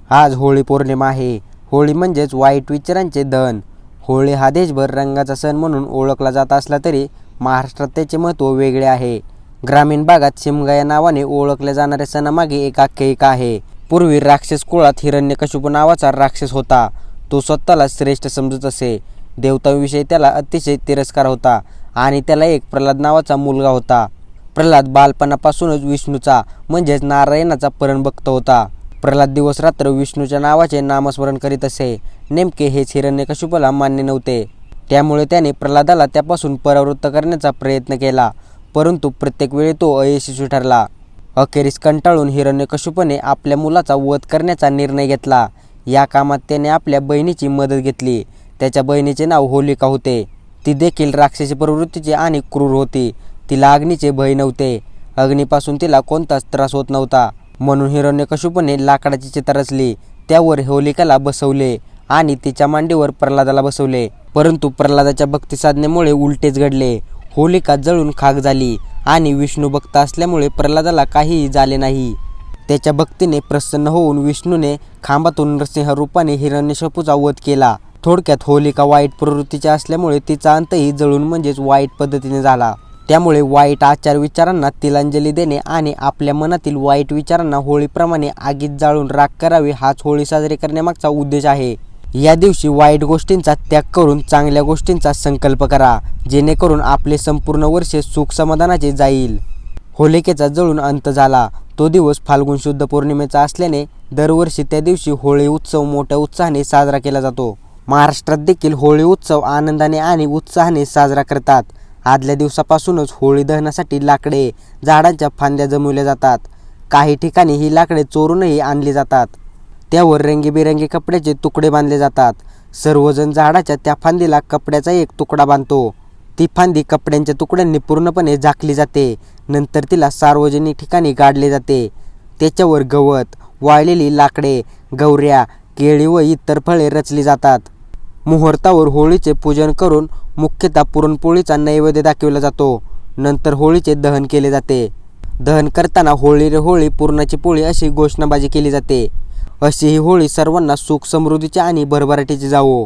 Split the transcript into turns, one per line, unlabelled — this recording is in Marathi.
आज होळी पौर्णिमा आहे. होळी म्हणजेच वाईट विचारांचे दहन. होळी हा देशभर रंगाचा सण म्हणून ओळखला जात असला तरी महाराष्ट्रात त्याचे महत्त्व वेगळे आहे. ग्रामीण भागात शिमगा या नावाने ओळखल्या जाणाऱ्या सणामागे एक आख्यायिका आहे. पूर्वी राक्षस कुळात हिरण्यकशिपू नावाचा राक्षस होता. तो स्वतःला श्रेष्ठ समजत असे. देवतांविषयी त्याला अतिशय तिरस्कार होता आणि त्याला एक प्रल्हाद नावाचा मुलगा होता. प्रल्हाद बालपणापासूनच विष्णूचा म्हणजेच नारायणाचा परमभक्त होता. प्रल्हाद दिवस रात्र विष्णूच्या नावाचे नामस्मरण करीत असे. नेमके हेच हिरण्यकशिपूला मान्य नव्हते. त्यामुळे त्याने प्रल्हादाला त्यापासून परावृत्त करण्याचा प्रयत्न केला, परंतु प्रत्येक वेळी तो अयशस्वी ठरला. अखेरीस कंटाळून हिरण्यकशिपूने आपल्या मुलाचा वध करण्याचा निर्णय घेतला. या कामात त्याने आपल्या बहिणीची मदत घेतली. त्याच्या बहिणीचे नाव होलिका होते. ती देखील राक्षसी प्रवृत्तीची आणि क्रूर होती. तिला अग्नीचे भय नव्हते. अग्नीपासून तिला कोणताच त्रास होत नव्हता. म्हणून हिरण्यकशिपूने लाकडाची चिता रचली, त्यावर होलिकाला बसवले आणि तिच्या मांडीवर प्रल्हादाला बसवले. परंतु प्रल्हादाच्या भक्ती साधनेमुळे उलटेच घडले. होलिका जळून खाक झाली आणि विष्णू भक्त असल्यामुळे प्रल्हादाला काहीही झाले नाही. त्याच्या भक्तीने प्रसन्न होऊन विष्णूने खांबातून नरसिंह रूपाने हिरण्यकशिपूचा वध केला. थोडक्यात होलिका वाईट प्रवृत्तीची असल्यामुळे तिचा अंतही जळून म्हणजेच वाईट पद्धतीने झाला. त्यामुळे वाईट आचार विचारांना तिलांजली देणे आणि आपल्या मनातील वाईट विचारांना होळीप्रमाणे आगीत जाळून राख करावे हाच होळी साजरी करण्यामागचा उद्देश आहे. या दिवशी वाईट गोष्टींचा त्याग करून चांगल्या गोष्टींचा संकल्प करा, जेणेकरून आपले संपूर्ण वर्ष सुख समाधानाचे जाईल. होलिकेचा जळून अंत झाला. तो दिवस फाल्गुन शुद्ध पौर्णिमेचा असल्याने दरवर्षी त्या दिवशी होळी उत्सव मोठ्या उत्साहाने साजरा केला जातो. महाराष्ट्रात देखील होळी उत्सव आनंदाने आणि उत्साहाने साजरा करतात. आदल्या दिवसापासूनच होळी दहनासाठी लाकडे, झाडांच्या फांद्या जमवल्या जातात. काही ठिकाणी ही लाकडे चोरूनही आणली जातात. त्यावर रंगीबेरंगी कपड्याचे तुकडे बांधले जातात. सर्वजण झाडाच्या त्या फांदीला कपड्याचा एक तुकडा बांधतो. ती फांदी कपड्यांच्या तुकड्यांनी पूर्णपणे झाकली जाते. नंतर तिला सार्वजनिक ठिकाणी गाडले जाते. त्याच्यावर गवत, वाळलेली लाकडे, गवऱ्या, केळी व इतर फळे रचली जातात. मुहूर्तावर होळीचे पूजन करून मुख्यतः पुरणपोळीचा नैवेद्य दाखवला जातो. नंतर होळीचे दहन केले जाते. दहन करताना होळी रे होळी पुरणाची पोळी अशी घोषणाबाजी केली जाते. अशी ही होळी सर्वांना सुख समृद्धीची आणि भरभराटीची जावो.